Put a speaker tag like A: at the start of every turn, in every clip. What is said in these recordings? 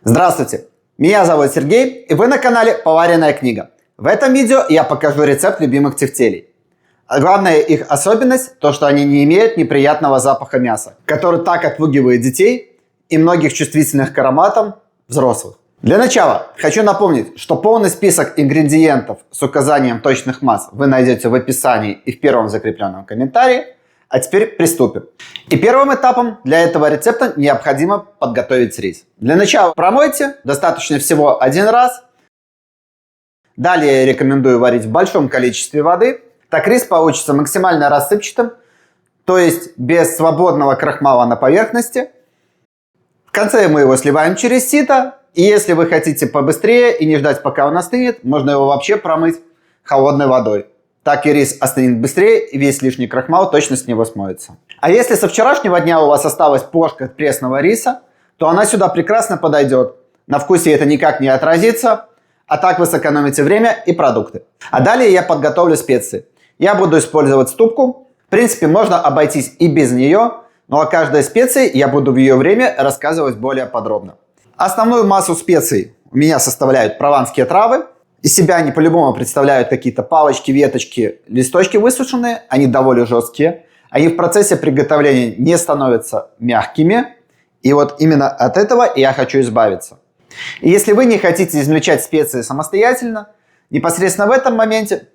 A: Здравствуйте, меня зовут Сергей, и вы на канале Поваренная книга. В этом видео я покажу рецепт любимых тефтелей. А главная их особенность – то, что они не имеют неприятного запаха мяса, который так отпугивает детей и многих чувствительных к ароматам взрослых. Для начала хочу напомнить, что полный список ингредиентов с указанием точных масс вы найдете в описании и в первом закрепленном комментарии. А теперь приступим. И первым этапом для этого рецепта необходимо подготовить рис. Для начала промойте, достаточно всего один раз. Далее я рекомендую варить в большом количестве воды. Так рис получится максимально рассыпчатым, то есть без свободного крахмала на поверхности. В конце мы его сливаем через сито. И если вы хотите побыстрее и не ждать, пока он остынет, можно его вообще промыть холодной водой. Так и рис остынет быстрее, и весь лишний крахмал точно с него смоется. А если со вчерашнего дня у вас осталась плошка пресного риса, то она сюда прекрасно подойдет. На вкусе это никак не отразится, а так вы сэкономите время и продукты. А далее я подготовлю специи. Я буду использовать ступку. В принципе, можно обойтись и без нее, но о каждой специи я буду в ее время рассказывать более подробно. Основную массу специй у меня составляют прованские травы. Из себя они по-любому представляют какие-то палочки, веточки, листочки высушенные. Они довольно жесткие. Они в процессе приготовления не становятся мягкими. И вот именно от этого я хочу избавиться. И если вы не хотите измельчать специи самостоятельно, непосредственно в этом моменте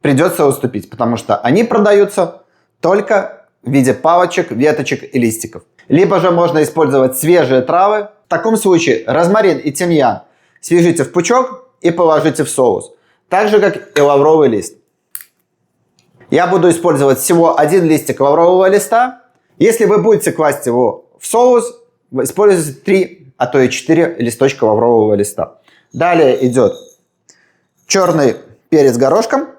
A: придется уступить, потому что они продаются только в виде палочек, веточек и листиков. Либо же можно использовать свежие травы. В таком случае розмарин и тимьян свяжите в пучок и положите в соус. Так же, как и лавровый лист. Я буду использовать всего один листик лаврового листа. Если вы будете класть его в соус, вы используйте 3, а то и 4 листочка лаврового листа. Далее идет черный перец горошком.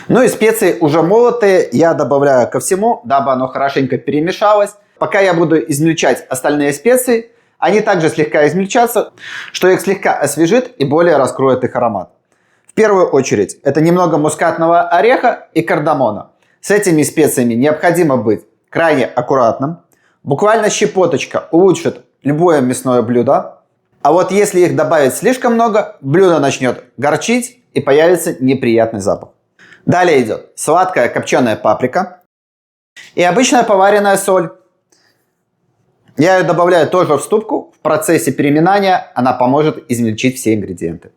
A: Ну и специи уже молотые я добавляю ко всему, дабы оно хорошенько перемешалось. Пока я буду измельчать остальные специи, они также слегка измельчатся, что их слегка освежит и более раскроет их аромат. В первую очередь это немного мускатного ореха и кардамона. С этими специями необходимо быть крайне аккуратным. Буквально щепоточка улучшит любое мясное блюдо. А вот если их добавить слишком много, блюдо начнет горчить и появится неприятный запах. Далее идет сладкая копченая паприка и обычная поваренная соль. Я ее добавляю тоже в ступку. В процессе переминания она поможет измельчить все ингредиенты.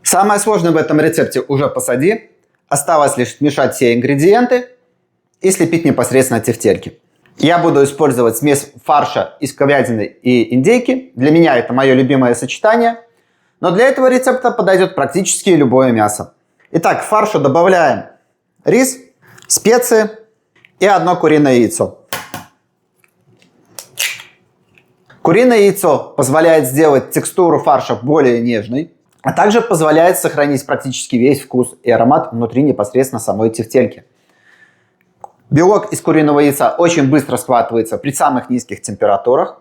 A: Самое сложное в этом рецепте уже позади. Осталось лишь смешать все ингредиенты и слепить непосредственно тефтельки. Я буду использовать смесь фарша из говядины и индейки. Для меня это мое любимое сочетание. Но для этого рецепта подойдет практически любое мясо. Итак, в фаршу добавляем рис, специи и одно куриное яйцо. Куриное яйцо позволяет сделать текстуру фарша более нежной, а также позволяет сохранить практически весь вкус и аромат внутри непосредственно самой тефтельки. Белок из куриного яйца очень быстро схватывается при самых низких температурах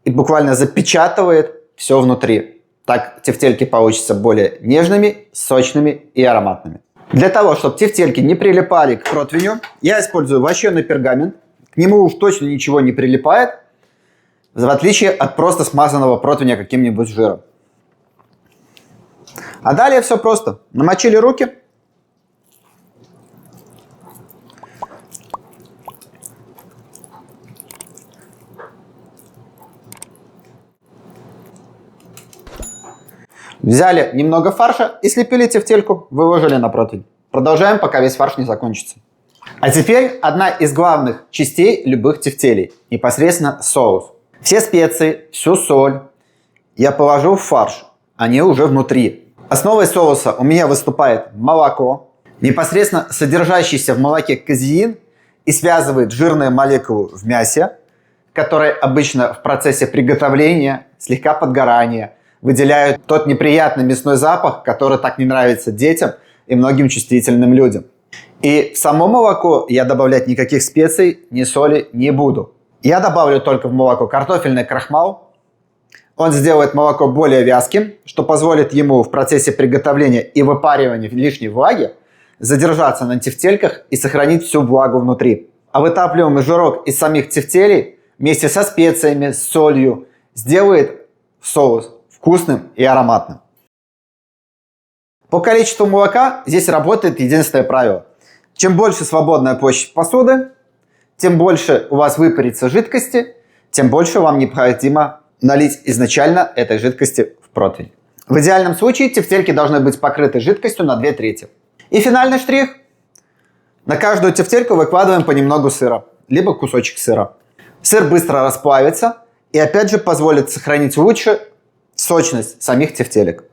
A: и буквально запечатывает все внутри. Так тефтельки получатся более нежными, сочными и ароматными. Для того, чтобы тефтельки не прилипали к противню, я использую вощеный пергамент. К нему уж точно ничего не прилипает, в отличие от просто смазанного противня каким-нибудь жиром. А далее все просто. Намочили руки. Взяли немного фарша и слепили тефтельку, выложили на противень. Продолжаем, пока весь фарш не закончится. А теперь одна из главных частей любых тефтелей. Непосредственно соус. Все специи, всю соль я положу в фарш. Они уже внутри. Основой соуса у меня выступает молоко. Непосредственно содержащийся в молоке казеин и связывает жирные молекулы в мясе, которые обычно в процессе приготовления, слегка подгорания, выделяют тот неприятный мясной запах, который так не нравится детям и многим чувствительным людям. И в само молоко я добавлять никаких специй, ни соли не буду. Я добавлю только в молоко картофельный крахмал. Он сделает молоко более вязким, что позволит ему в процессе приготовления и выпаривания лишней влаги задержаться на тефтельках и сохранить всю влагу внутри. а вытапливаемый жирок из самих тефтелей вместе со специями, с солью сделает соус вкусным и ароматным. По количеству молока здесь работает единственное правило. Чем больше свободная площадь посуды, тем больше у вас выпарится жидкости, тем больше вам необходимо налить изначально этой жидкости в противень. В идеальном случае тефтельки должны быть покрыты жидкостью на 2/3. И финальный штрих. На каждую тефтельку выкладываем понемногу сыра, либо кусочек сыра. Сыр быстро расплавится и опять же позволит сохранить лучше сочность самих тефтелек.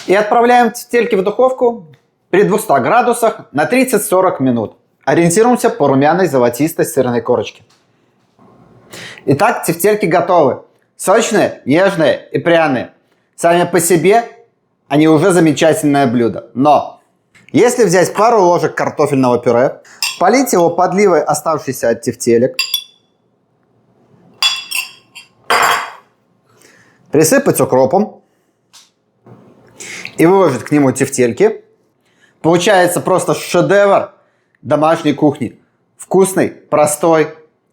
A: И отправляем тефтельки в духовку при 200 градусах на 30-40 минут. Ориентируемся по румяной золотистой сырной корочке. Итак, тефтельки готовы. Сочные, нежные и пряные. Сами по себе они уже замечательное блюдо. Но если взять пару ложек картофельного пюре, полить его подливой оставшейся от тефтелек, присыпать укропом и выложить к нему тефтельки, получается просто шедевр домашней кухни. Вкусный, простой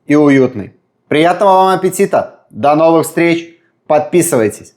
A: и уютный. Приятного вам аппетита! До новых встреч! Подписывайтесь!